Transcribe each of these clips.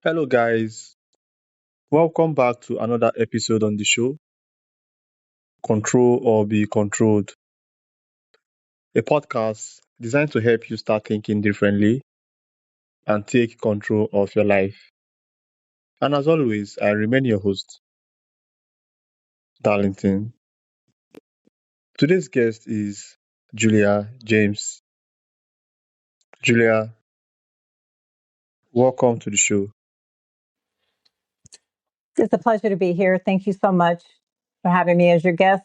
Hello, guys. Welcome back to another episode on the show, Control or Be Controlled, a podcast designed to help you start thinking differently and take control of your life. And as always, I remain your host, Darlington. Today's guest is Julia James. Julia, welcome to the show. It's a pleasure to be here. Thank you so much for having me as your guest.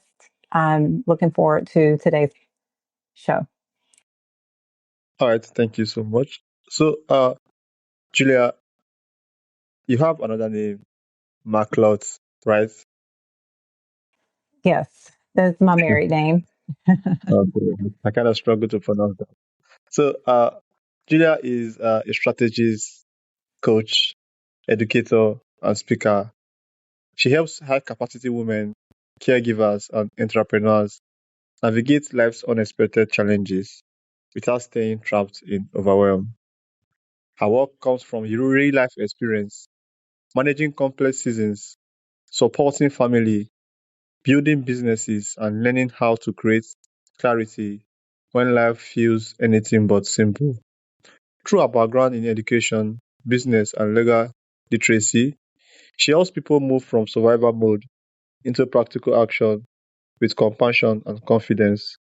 I'm looking forward to today's show. All right, thank you so much. Julia, you have another name, MacLeod, right? Yes, that's my married name. Okay. I kind of struggle to pronounce that. Julia is a strategist, coach, educator, and speaker. She helps high capacity women, caregivers, and entrepreneurs navigate life's unexpected challenges without staying trapped in overwhelm. Her work comes from real life experience, managing complex seasons, supporting family, building businesses, and learning how to create clarity when life feels anything but simple. Through her background in education, business, and legal literacy, she helps people move from survival mode into practical action with compassion and confidence.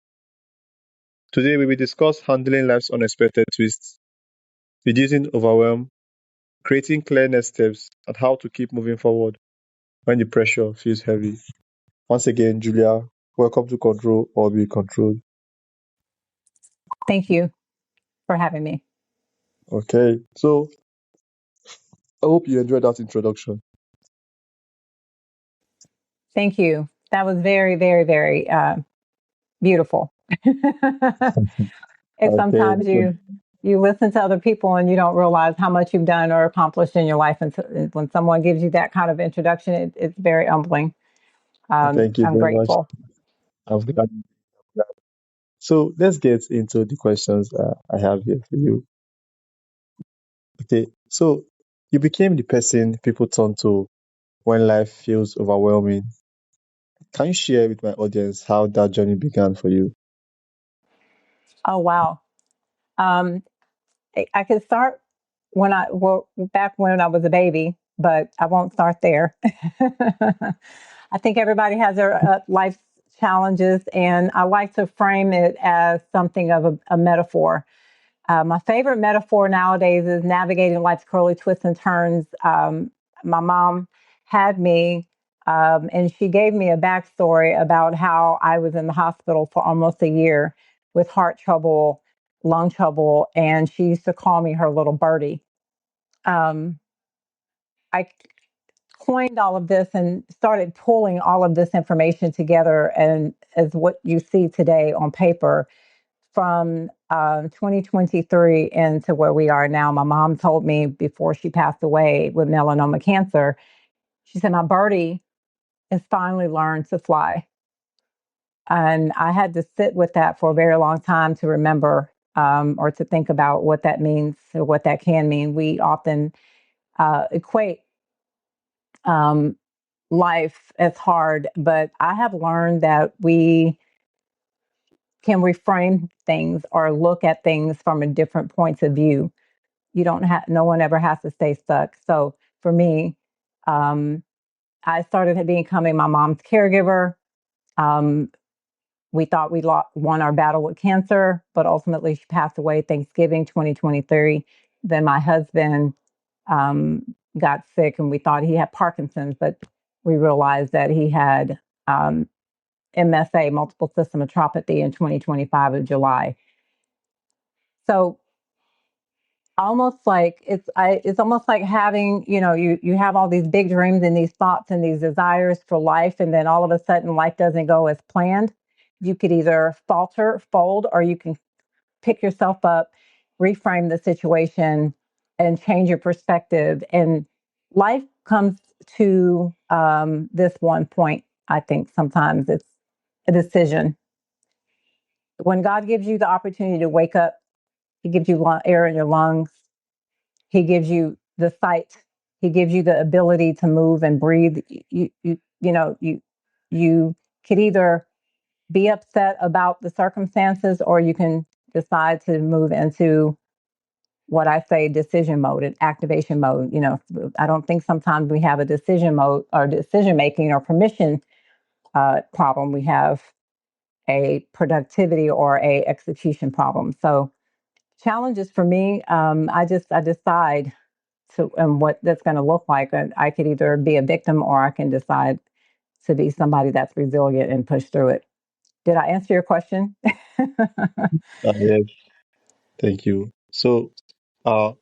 Today, we will discuss handling life's unexpected twists, reducing overwhelm, creating clear next steps, and how to keep moving forward when the pressure feels heavy. Once again, Julia, welcome to Control or Be Controlled. Thank you for having me. Okay, so I hope you enjoyed that introduction. Thank you. That was very, very, very beautiful. And Okay, sometimes you listen to other people and you don't realize how much you've done or accomplished in your life. And when someone gives you that kind of introduction, it's very humbling. thank you I'm very much. grateful. I'm glad. So let's get into the questions I have here for you. Okay, so you became the person people turn to when life feels overwhelming. Can you share with my audience how that journey began for you? Oh, wow. Um, I could start back when I was a baby, but I won't start there. I think everybody has their life challenges, and I like to frame it as something of a metaphor. My favorite metaphor nowadays is navigating life's curly twists and turns. My mom had me, and she gave me a backstory about how I was in the hospital for almost a year with heart trouble, lung trouble, and she used to call me her little birdie. Um, I coined all of this and started pulling all of this information together, and as what you see today on paper from 2023 into where we are now. My mom told me before she passed away with melanoma cancer, she said, my birdie has finally learned to fly. And I had to sit with that for a very long time to remember or to think about what that means or what that can mean. We often equate um, life as hard, but I have learned that we can reframe things or look at things from a different points of view. You don't have, no one ever has to stay stuck. So for me, um, I started becoming my mom's caregiver. Um, we thought won our battle with cancer, but ultimately she passed away Thanksgiving 2023. Then my husband got sick and we thought he had Parkinson's, but we realized that he had MSA, multiple system atrophy, in 2025 of July. So it's almost like having, you have all these big dreams and these thoughts and these desires for life, and then all of a sudden life doesn't go as planned. You could either falter, fold, or you can pick yourself up, reframe the situation, and change your perspective. And life comes to this one point. I think sometimes it's a decision. When God gives you the opportunity to wake up, he gives you air in your lungs. He gives you the sight He gives you the ability to move and breathe. You could either be upset about the circumstances, or you can decide to move into what I say decision mode and activation mode. I don't think sometimes we have a decision mode or decision making or permission problem. We have a productivity or a execution problem. So challenges for me, I decide to and what that's going to look like. And I could either be a victim, or I can decide to be somebody that's resilient and push through it. Did I answer your question? Yes, thank you. So, uh,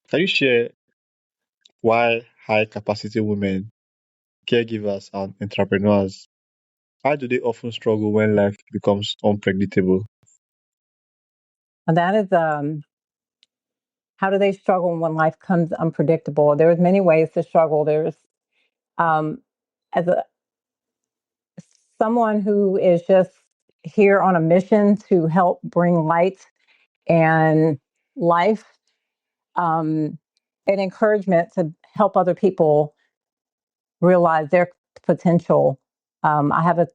can you share why high capacity women, caregivers, and entrepreneurs, why do they often struggle when life becomes unpredictable? And that is how do they struggle when life comes unpredictable? There's many ways to struggle. There's um, as a someone who is just here on a mission to help bring light and life, um, and encouragement to help other people realize their potential. I have a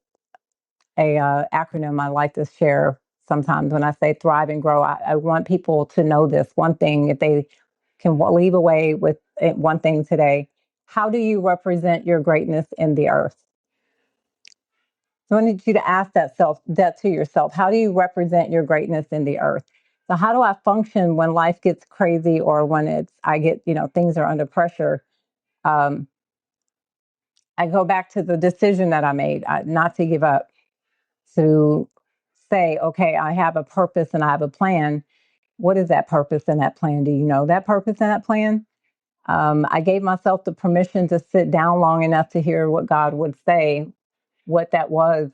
acronym I like to share sometimes when I say thrive and grow. I want people to know this one thing. If they can leave away with one thing today, how do you represent your greatness in the earth? So I need you to ask that to yourself. How do you represent your greatness in the earth? So how do I function when life gets crazy, or when I get, things are under pressure? Um, I go back to the decision that I made, not to give up, to say, okay, I have a purpose and I have a plan. What is that purpose and that plan? Do you know that purpose and that plan? I gave myself the permission to sit down long enough to hear what God would say, what that was.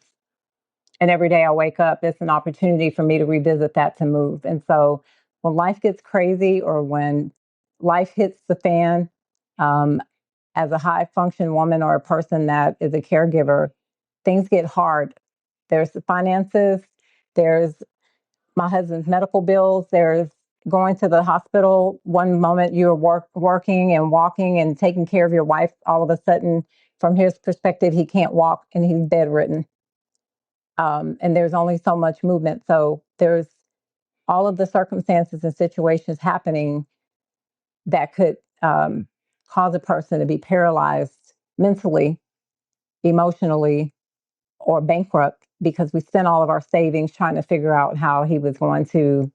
And every day I wake up, it's an opportunity for me to revisit that, to move. And so when life gets crazy, or when life hits the fan, um, as a high function woman or a person that is a caregiver, things get hard. There's the finances, there's my husband's medical bills, there's going to the hospital. One moment you're working and walking and taking care of your wife, all of a sudden, from his perspective, he can't walk and he's bedridden. And there's only so much movement. So there's all of the circumstances and situations happening that could cause a person to be paralyzed mentally, emotionally, or bankrupt, because we spent all of our savings trying to figure out how he was going to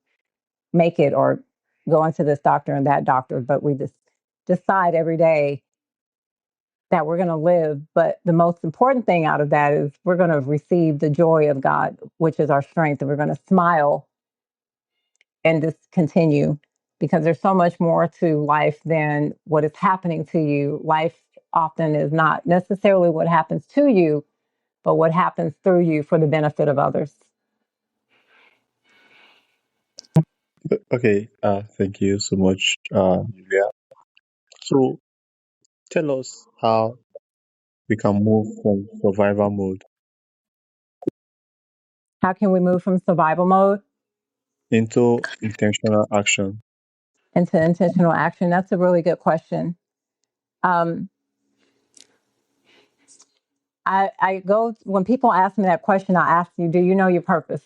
make it, or go into this doctor and that doctor. But we just decide every day that we're going to live. But the most important thing out of that is we're going to receive the joy of God, which is our strength. And we're going to smile and just continue, because there's so much more to life than what is happening to you. Life often is not necessarily what happens to you, but what happens through you for the benefit of others. Okay, thank you so much, Julia. So, tell us how we can move from survival mode How can we move from survival mode into intentional action. into intentional action? That's a really good question. Um, I go, when people ask me that question, I ask you, do you know your purpose?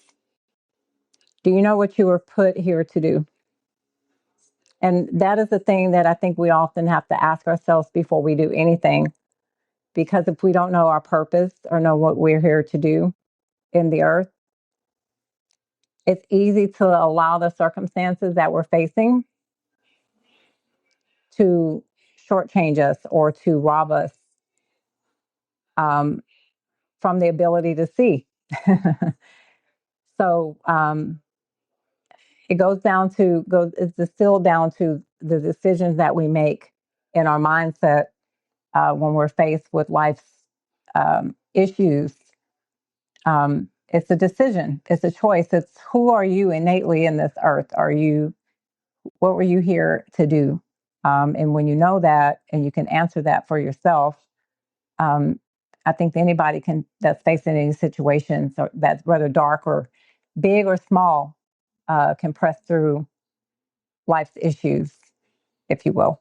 Do you know what you were put here to do? And that is the thing that I think we often have to ask ourselves before we do anything. Because if we don't know our purpose or know what we're here to do in the earth, it's easy to allow the circumstances that we're facing to shortchange us, or to rob us um, from the ability to see. So it it's distilled down to the decisions that we make in our mindset when we're faced with life's issues. It's a decision. It's a choice. It's, who are you innately in this earth? What were you here to do? And when you know that, and you can answer that for yourself, um, I think anybody that's facing any situation that's rather dark or big or small, can press through life's issues, if you will.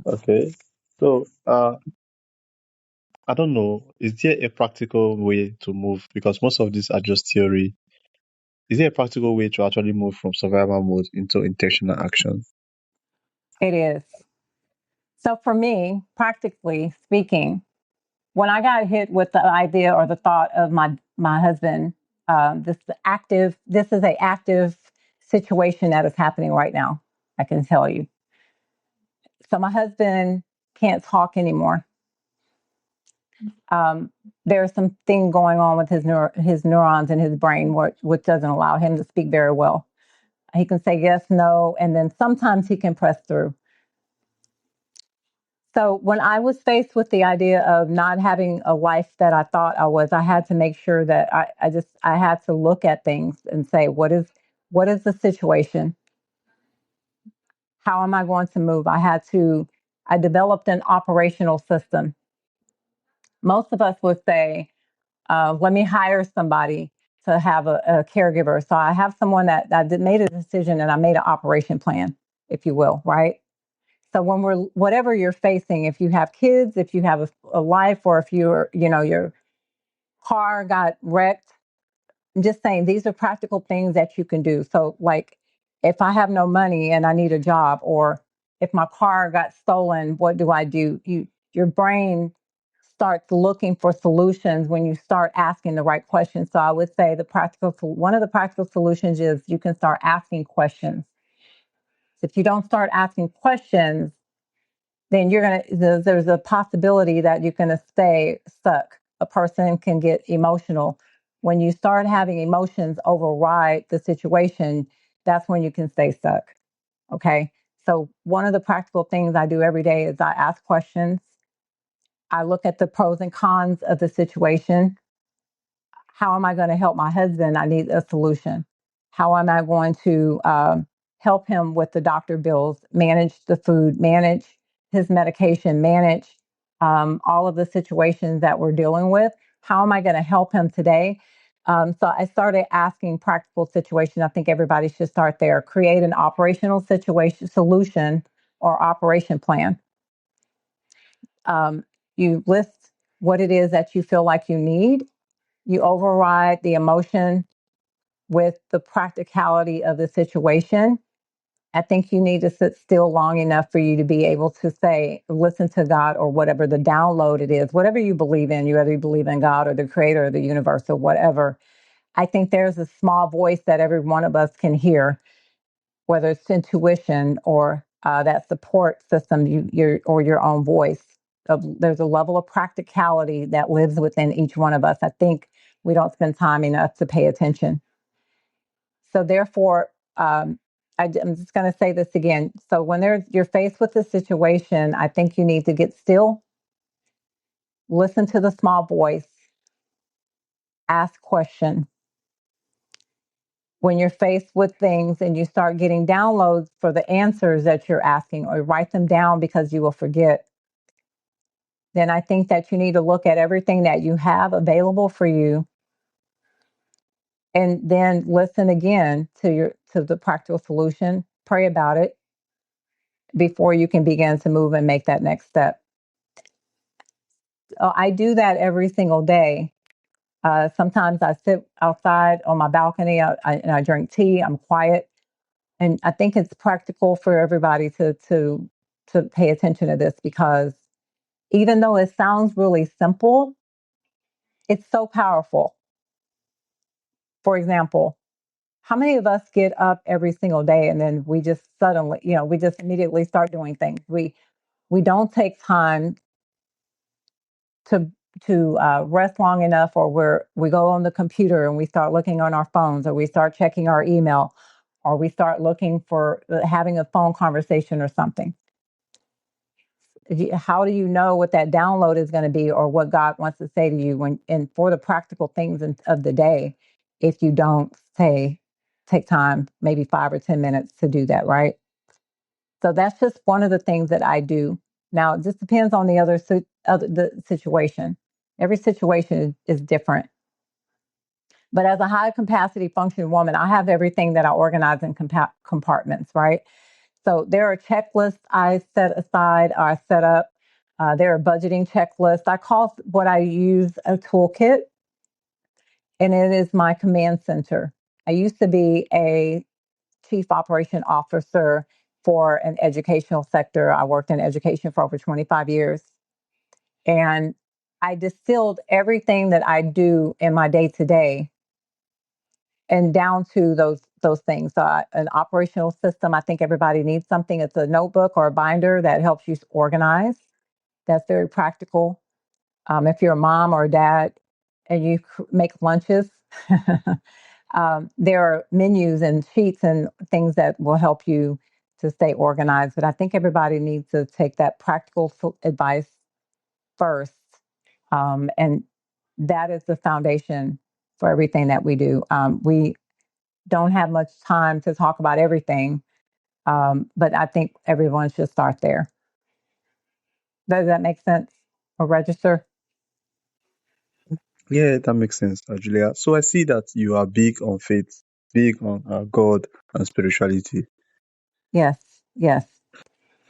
Okay. So, I don't know. Is there a practical way to move? Because most of these are just theory. Is there a practical way to actually move from survival mode into intentional action? It is. So for me, practically speaking, when I got hit with the idea or the thought of my husband, this is a active situation that is happening right now. I can tell you. So my husband can't talk anymore. Um, there's something going on with his neurons in his brain, which doesn't allow him to speak very well. He can say yes, no, and then sometimes he can press through. So when I was faced with the idea of not having a life that I thought I was, I had to make sure that I had to look at things and say, what is the situation? How am I going to move? I developed an operational system. Most of us would say, let me hire somebody to have a caregiver. So I have someone that made a decision and I made an operation plan, if you will, right? So whatever you're facing, if you have kids, if you have a life, or if your car got wrecked, I'm just saying these are practical things that you can do. So like if I have no money and I need a job, or if my car got stolen, what do I do? Your brain starts looking for solutions when you start asking the right questions. So I would say one of the practical solutions is you can start asking questions. If you don't start asking questions, then there's a possibility that you're gonna stay stuck. A person can get emotional. When you start having emotions override the situation, that's when you can stay stuck. Okay. So one of the practical things I do every day is I ask questions. I look at the pros and cons of the situation. How am I going to help my husband? I need a solution. How am I going to help him with the doctor bills, manage the food, manage his medication, manage all of the situations that we're dealing with? How am I going to help him today? So I started asking practical situations. I think everybody should start there. Create an operational situation solution or operation plan. You list what it is that you feel like you need. You override the emotion with the practicality of the situation. I think you need to sit still long enough for you to be able to say, listen to God, or whatever the download it is, whatever you believe in, whether you believe in God or the creator of the universe or whatever. I think there's a small voice that every one of us can hear, whether it's intuition or that support system, or your own voice. There's a level of practicality that lives within each one of us. I think we don't spend time enough to pay attention. So therefore, I'm just going to say this again. So when you're faced with a situation, I think you need to get still, listen to the small voice, ask questions. When you're faced with things and you start getting downloads for the answers that you're asking, or write them down because you will forget, then I think that you need to look at everything that you have available for you, and then listen again to the practical solution, pray about it before you can begin to move and make that next step. I do that every single day. Sometimes I sit outside on my balcony, and I drink tea. I'm quiet, and I think it's practical for everybody to pay attention to this, because even though it sounds really simple, it's so powerful. For example, how many of us get up every single day and then we just suddenly, we just immediately start doing things? We don't take time to rest long enough, or we go on the computer and we start looking on our phones, or we start checking our email, or we start looking for having a phone conversation or something. How do you know what that download is going to be, or what God wants to say to you and for the practical things of the day, if you don't take time, maybe 5 or 10 minutes to do that, right? So that's just one of the things that I do. Now, it just depends on the situation. Every situation is different. But as a high capacity functioning woman, I have everything that I organize in compartments, right? So there are checklists I set aside or I set up. There are budgeting checklists. I call what I use a toolkit, and it is my command center. I used to be a chief operation officer for an educational sector. I worked in education for over 25 years. And I distilled everything that I do in my day to day and down to those things. So an operational system, I think everybody needs something. It's a notebook or a binder that helps you organize. That's very practical. If you're a mom or a dad and you make lunches, there are menus and sheets and things that will help you to stay organized. But I think everybody needs to take that practical advice first. And that is the foundation for everything that we do. We don't have much time to talk about everything, but I think everyone should start there. Does that make sense or register? Yeah, that makes sense, Julia. So I see that you are big on faith, big on God and spirituality. Yes, yes.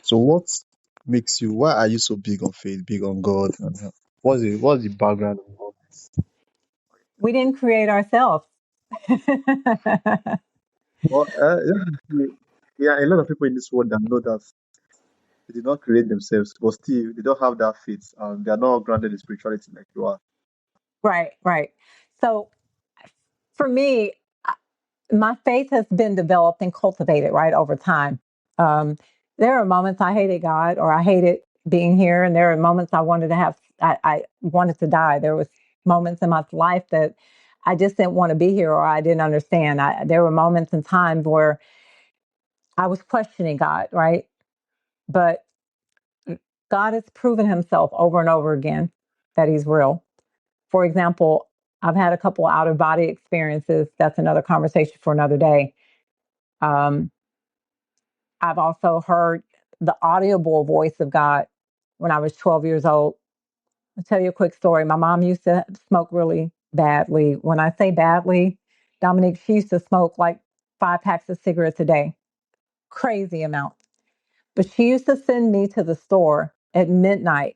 So what makes you? Why are you so big on faith, big on God? And what's the background of all this? We didn't create ourselves. Well, yeah, a lot of people in this world that know that they did not create themselves, but still they don't have that faith. They are not grounded in spirituality like you are. Right, right. So for me, my faith has been developed and cultivated right over time. Um, there are moments I hated God or I hated being here, and there are moments I wanted to die. There was moments in my life that I just didn't want to be here or I didn't understand. There were moments and times where I was questioning God, right? But God has proven himself over and over again that he's real. For example, I've had a couple out of body experiences. That's another conversation for another day. Um, I've also heard the audible voice of God when I was 12 years old. I'll tell you a quick story. My mom used to smoke really badly. When I say badly, Dominique, she used to smoke like 5 packs of cigarettes a day, crazy amount. But she used to send me to the store at midnight.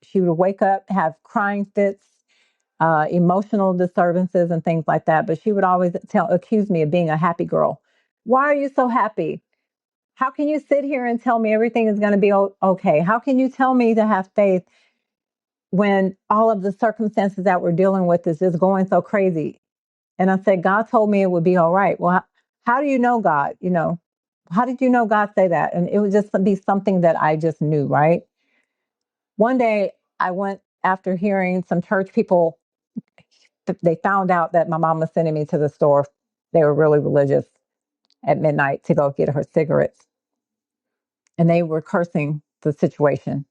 She would wake up, have crying fits, emotional disturbances, and things like that. But she would always accuse me of being a happy girl. Why are you so happy? How can you sit here and tell me everything is going to be okay? How can you tell me to have faith when all of the circumstances that we're dealing with is just going so crazy? And I said, God told me it would be all right. Well, how do you know God? How did you know God say that? And it would just be something that I just knew, right? One day I went after hearing some church people, they found out that my mom was sending me to the store. They were really religious at midnight to go get her cigarettes. And they were cursing the situation.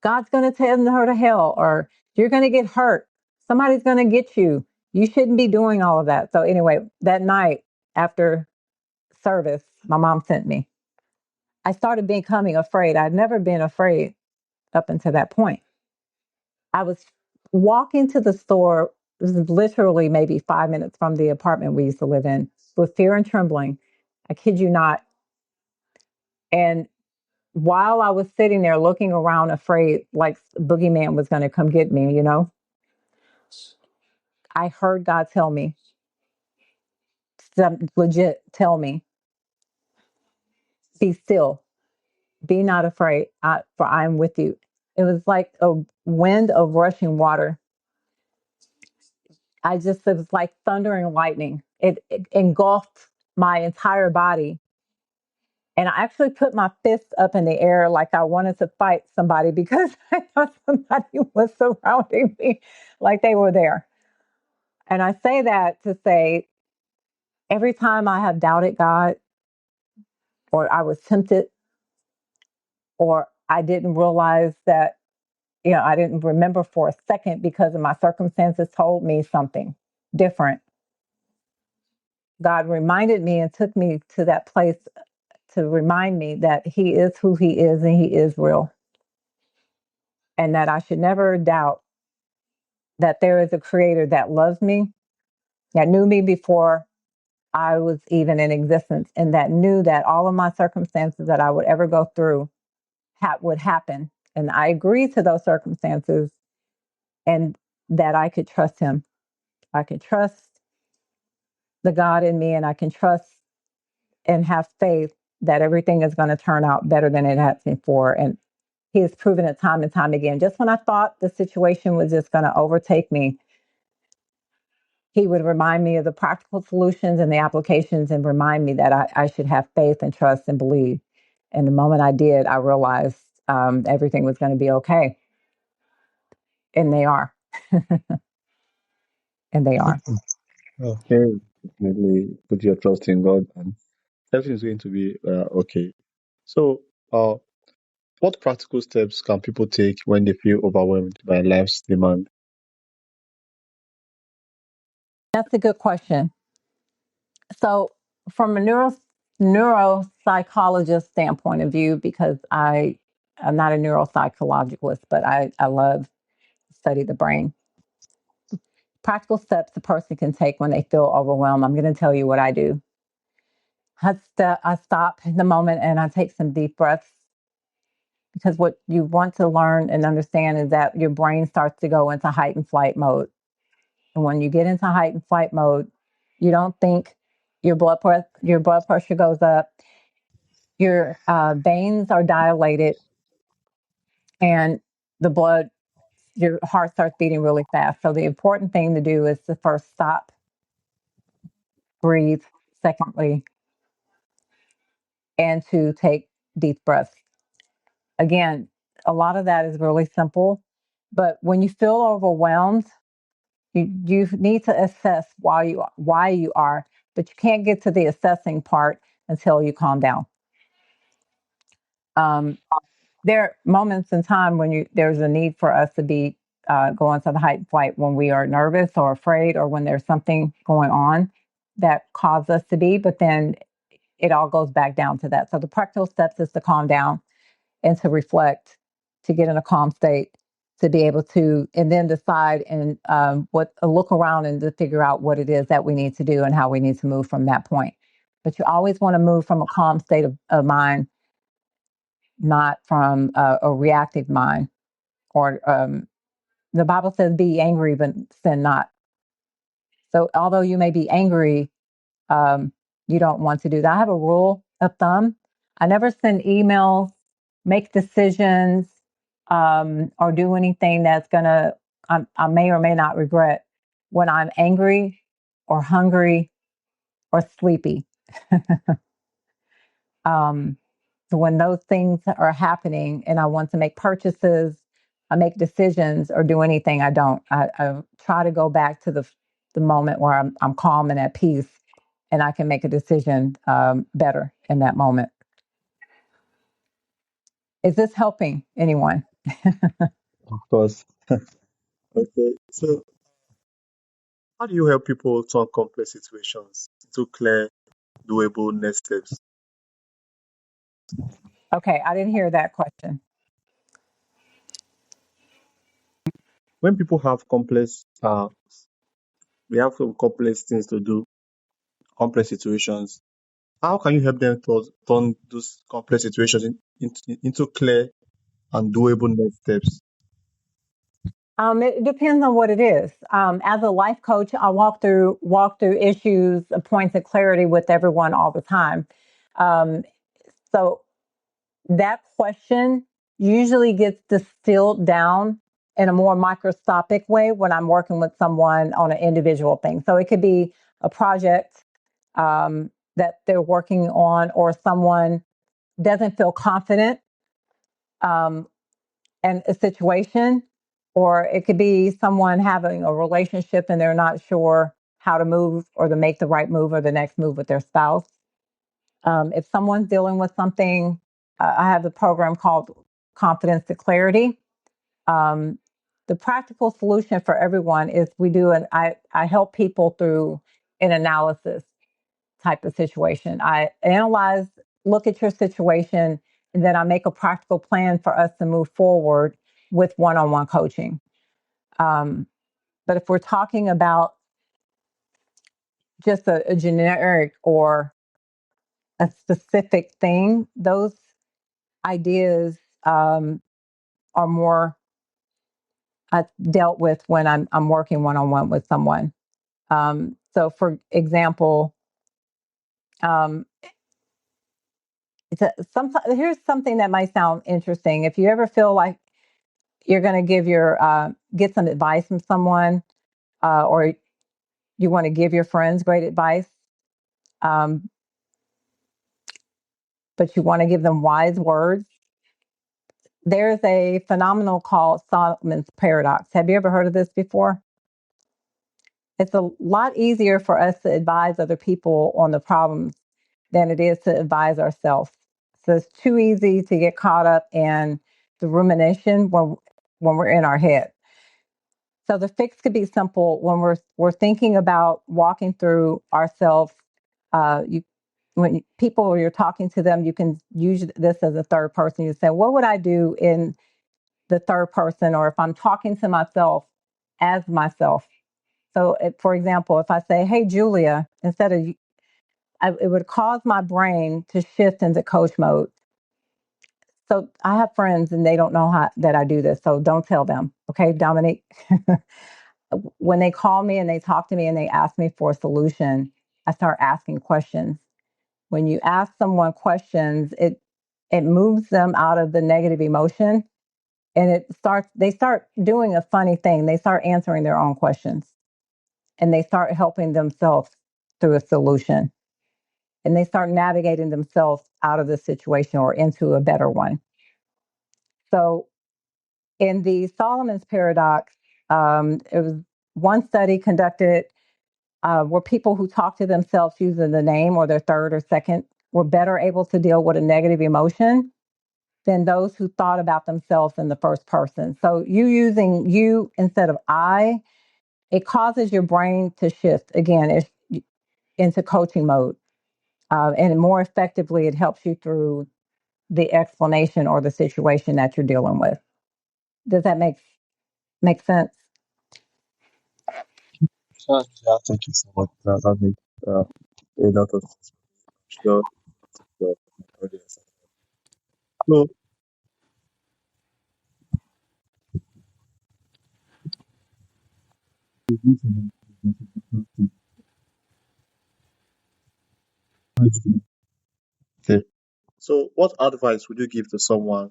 God's going to send her to hell, or you're going to get hurt. Somebody's going to get you. You shouldn't be doing all of that. So, anyway, that night after service, my mom sent me. I started becoming afraid. I'd never been afraid up until that point. I was walking to the store, this is literally maybe 5 minutes from the apartment we used to live in, with fear and trembling. I kid you not. And while I was sitting there looking around, afraid like boogeyman was going to come get me, I heard God tell me, legit tell me, be still, be not afraid, for I am with you. It was like a wind of rushing water. It was like thunder and lightning. It engulfed my entire body. And I actually put my fists up in the air like I wanted to fight somebody because I thought somebody was surrounding me, like they were there. And I say that to say every time I have doubted God, or I was tempted, or I didn't realize that, I didn't remember for a second because of my circumstances told me something different. God reminded me and took me to that place to remind me that he is who he is and he is real. And that I should never doubt that there is a creator that loves me, that knew me before I was even in existence, and that knew that all of my circumstances that I would ever go through would happen. And I agreed to those circumstances, and that I could trust him. I could trust the God in me, and I can trust and have faith that everything is going to turn out better than it has before. And he has proven it time and time again. Just when I thought the situation was just going to overtake me, he would remind me of the practical solutions and the applications and remind me that I should have faith and trust and believe. And the moment I did, I realized everything was going to be okay. And they are. And they are. Okay, definitely put your trust in God, and everything's going to be okay. So, what practical steps can people take when they feel overwhelmed by life's demand? That's a good question. So, from a neuropsychologist standpoint of view, because I'm not a neuropsychologist, but I love to study the brain. Practical steps a person can take when they feel overwhelmed. I'm going to tell you what I do. I stop in the moment and I take some deep breaths, because what you want to learn and understand is that your brain starts to go into height and flight mode. And when you get into height and flight mode, you don't think, your blood pressure goes up, your veins are dilated, and the blood, your heart starts beating really fast. So the important thing to do is to first stop, breathe, secondly, and to take deep breaths. Again, a lot of that is really simple, but when you feel overwhelmed, you need to assess why you are, but you can't get to the assessing part until you calm down. Um, there are moments in time when there's a need for us to be go into the height and flight when we are nervous or afraid, or when there's something going on that causes us to be, but then it all goes back down to that. So the practical steps is to calm down and to reflect, to get in a calm state, to be able to, and then decide and look around and to figure out what it is that we need to do and how we need to move from that point. But you always want to move from a calm state of mind, not from a reactive mind. Or the Bible says, "Be angry, but sin not." So although you may be angry, um, you don't want to do that. I have a rule of thumb. I never send emails, make decisions, or do anything that's I may or may not regret when I'm angry or hungry or sleepy. um, so when those things are happening and I want to make purchases, I make decisions, or do anything, I don't. I try to go back to the moment where I'm calm and at peace, and I can make a decision better in that moment. Is this helping anyone? Of course. Okay. So, how do you help people turn complex situations into clear, doable next steps? Okay, I didn't hear that question. When people have we have some complex things to do, complex situations. How can you help them to turn those complex situations into clear and doable next steps? It depends on what it is. As a life coach, I walk through issues, points of clarity with everyone all the time. Um, so that question usually gets distilled down in a more microscopic way when I'm working with someone on an individual thing. So it could be a project that they're working on, or someone doesn't feel confident um, in a situation, or it could be someone having a relationship and they're not sure how to move or to make the right move or the next move with their spouse. If someone's dealing with something, I have a program called Confidence to Clarity. Um, the practical solution for everyone is I help people through an analysis type of situation. I analyze, look at your situation, and then I make a practical plan for us to move forward with one-on-one coaching. But if we're talking about just a generic or a specific thing. Those ideas are more dealt with when I'm working one on one with someone. So, for example, um, here's something that might sound interesting. If you ever feel like you're going to get some advice from someone, or you want to give your friends great advice, um, but you want to give them wise words, there's a phenomenon called Solomon's paradox. Have you ever heard of this before? It's a lot easier for us to advise other people on the problems than it is to advise ourselves. So it's too easy to get caught up in the rumination when we're in our head. So the fix could be simple when we're thinking about walking through ourselves. You when people you're talking to them, you can use this as a third person. You say, "What would I do in the third person?" Or if I'm talking to myself as myself. So, for example, if I say, "Hey, Julia," instead of it would cause my brain to shift into coach mode. So I have friends and they don't know that I do this. So don't tell them. Okay, Dominique? When they call me and they talk to me and they ask me for a solution, I start asking questions. When you ask someone questions, it moves them out of the negative emotion, and they start doing a funny thing. They start answering their own questions and they start helping themselves through a solution, and they start navigating themselves out of the situation or into a better one. So in the Solomon's paradox, it was one study conducted where people who talk to themselves using the name or their third or second were better able to deal with a negative emotion than those who thought about themselves in the first person. So you using you instead of I, it causes your brain to shift again into coaching mode. And more effectively, it helps you through the explanation or the situation that you're dealing with. Does that make sense? Yeah, thank you so much. That makes a lot of sense. Sure. The audience. So, okay. So, what advice would you give to someone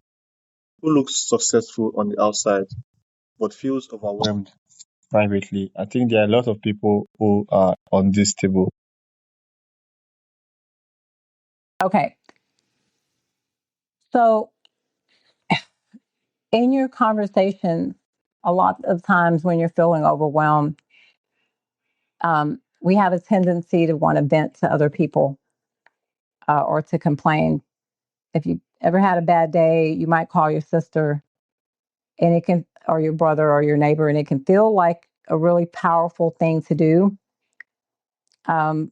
who looks successful on the outside but feels overwhelmed privately? I think there are a lot of people who are on this table. Okay. So in your conversations, a lot of times when you're feeling overwhelmed, we have a tendency to want to vent to other people or to complain. If you ever had a bad day, you might call your sister and or your brother or your neighbor, and it can feel like a really powerful thing to do. Um,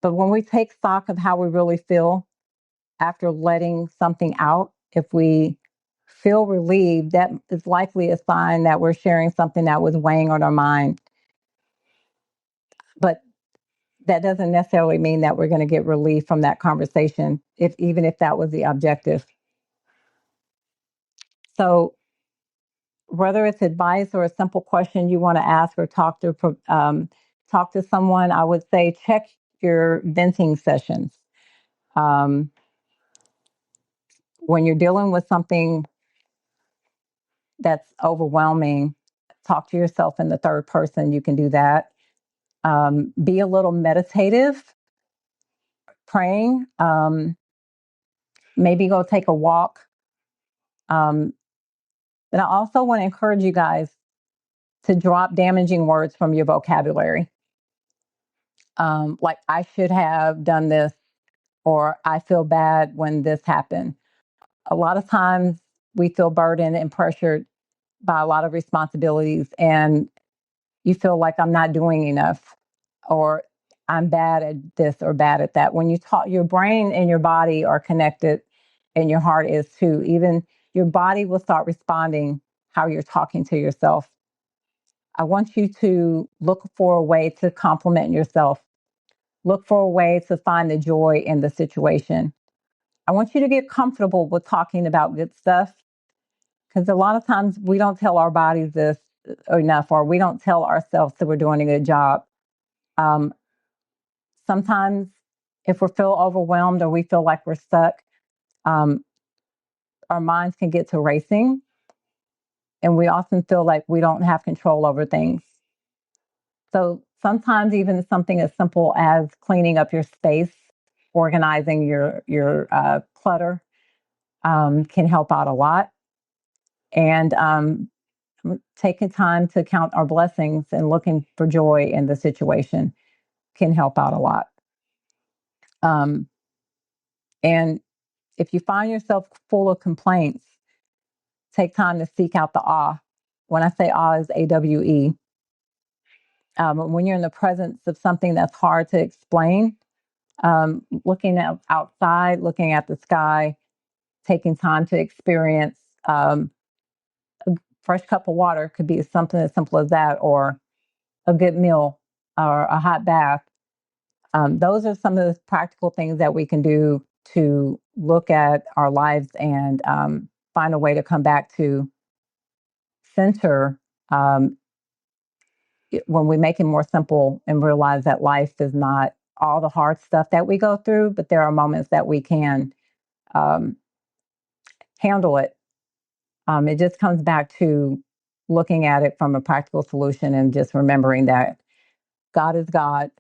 but when we take stock of how we really feel after letting something out, if we feel relieved, that is likely a sign that we're sharing something that was weighing on our mind. But that doesn't necessarily mean that we're going to get relief from that conversation, even if that was the objective. So whether it's advice or a simple question you want to ask or talk to someone, I would say check your venting sessions. Um, when you're dealing with something that's overwhelming, talk to yourself in the third person. You can do that. Be a little meditative, praying. Maybe go take a walk. Um, and I also want to encourage you guys to drop damaging words from your vocabulary. Like, I should have done this, or I feel bad when this happened. A lot of times we feel burdened and pressured by a lot of responsibilities, and you feel like I'm not doing enough, or I'm bad at this or bad at that. When you talk, your brain and your body are connected, and your heart is too. Even your body will start responding how you're talking to yourself. I want you to look for a way to compliment yourself. Look for a way to find the joy in the situation. I want you to get comfortable with talking about good stuff, because a lot of times we don't tell our bodies this enough, or we don't tell ourselves that we're doing a good job. Um, Sometimes if we feel overwhelmed or we feel like we're stuck, um, our minds can get to racing, and we often feel like we don't have control over things. So sometimes even something as simple as cleaning up your space, organizing your clutter, can help out a lot. And taking time to count our blessings and looking for joy in the situation can help out a lot. Um, and if you find yourself full of complaints, take time to seek out the awe. When I say awe, is AWE. When you're in the presence of something that's hard to explain, looking outside, looking at the sky, taking time to experience a fresh cup of water could be something as simple as that, or a good meal, or a hot bath. Those are some of the practical things that we can do to look at our lives and find a way to come back to center, um, when we make it more simple and realize that life is not all the hard stuff that we go through, but there are moments that we can um, handle it. It just comes back to looking at it from a practical solution and just remembering that God is God.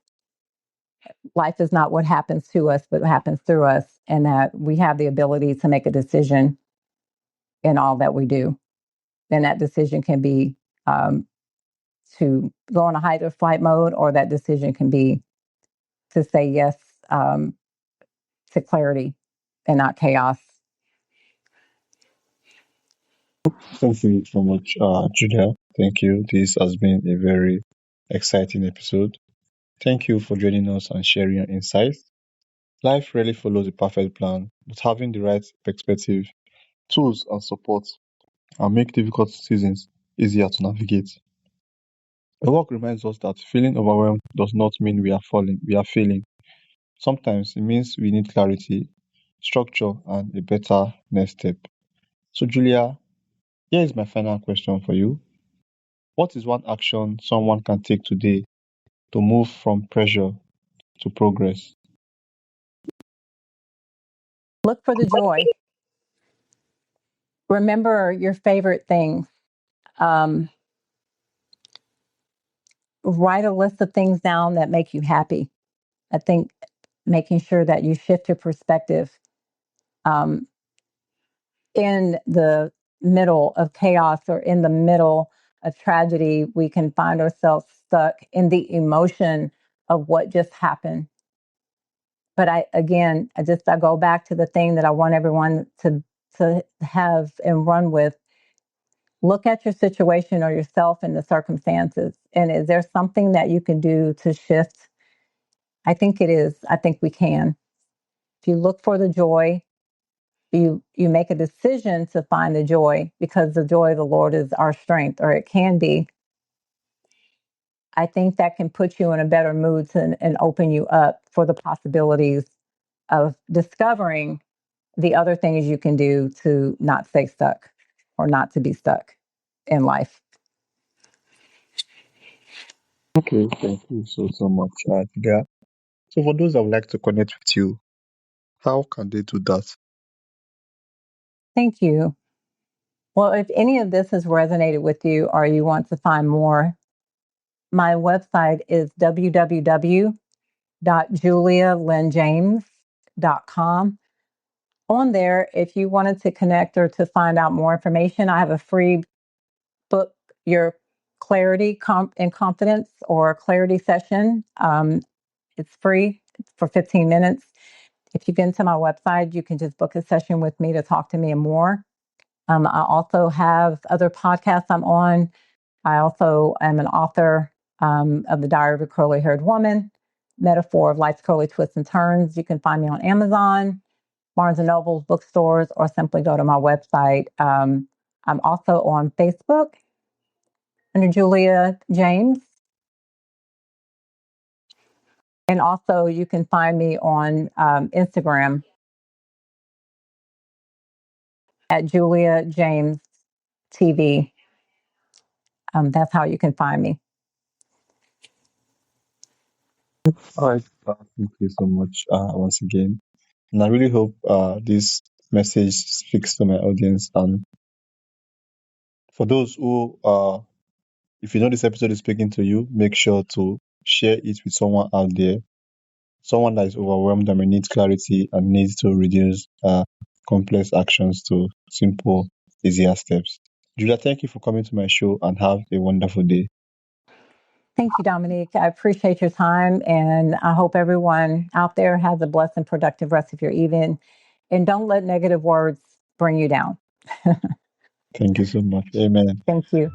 Life is not what happens to us, but what happens through us, and that we have the ability to make a decision in all that we do. And that decision can be um, to go on a fight or flight mode, or that decision can be to say yes, um, to clarity and not chaos. Thank you so much, Julia. Thank you. This has been a very exciting episode. Thank you for joining us and sharing your insights. Life rarely follows a perfect plan, but having the right perspective, tools, and support can make difficult seasons easier to navigate. The work reminds us that feeling overwhelmed does not mean we are failing. Sometimes it means we need clarity, structure, and a better next step. So, Julia, here is my final question for you. What is one action someone can take today to move from pressure to progress? Look for the joy. Remember your favorite things. Um, Write a list of things down that make you happy. I think making sure that you shift your perspective, um, in the middle of chaos or in the middle of tragedy, we can find ourselves stuck in the emotion of what just happened. But I go back to the thing that I want everyone to have and run with. Look at your situation or yourself and the circumstances, and is there something that you can do to shift? I think it is. I think we can. If you look for the joy, you make a decision to find the joy, because the joy of the Lord is our strength, or it can be. I think that can put you in a better mood and open you up for the possibilities of discovering the other things you can do to not stay stuck, or not to be stuck in life. Okay, thank you so much, Julia. So, for those that would like to connect with you, how can they do that? Thank you. Well, if any of this has resonated with you or you want to find more, my website is www.julialynjames.com. On there, if you wanted to connect or to find out more information, I have a free book, Your Clarity and Confidence, or Clarity Session. It's free for 15 minutes. If you get into my website, you can just book a session with me to talk to me more. I also have other podcasts I'm on. I also am an author of The Diary of a Curly Haired Woman, Metaphor of Life's Curly Twists and Turns. You can find me on Amazon, Barnes and Noble bookstores, or simply go to my website. I'm also on Facebook. under Julia James. And also, you can find me on Instagram at Julia James TV. That's how you can find me. All right. Thank you so much once again. And I really hope this message speaks to my audience. And for those who, if you know this episode is speaking to you, make sure to share it with someone out there, someone that is overwhelmed and may need clarity and needs to reduce complex actions to simple, easier steps. Julia, thank you for coming to my show and have a wonderful day. Thank you, Dominique. I appreciate your time, and I hope everyone out there has a blessed and productive rest of your evening. And don't let negative words bring you down. Thank you so much. Amen. Thank you.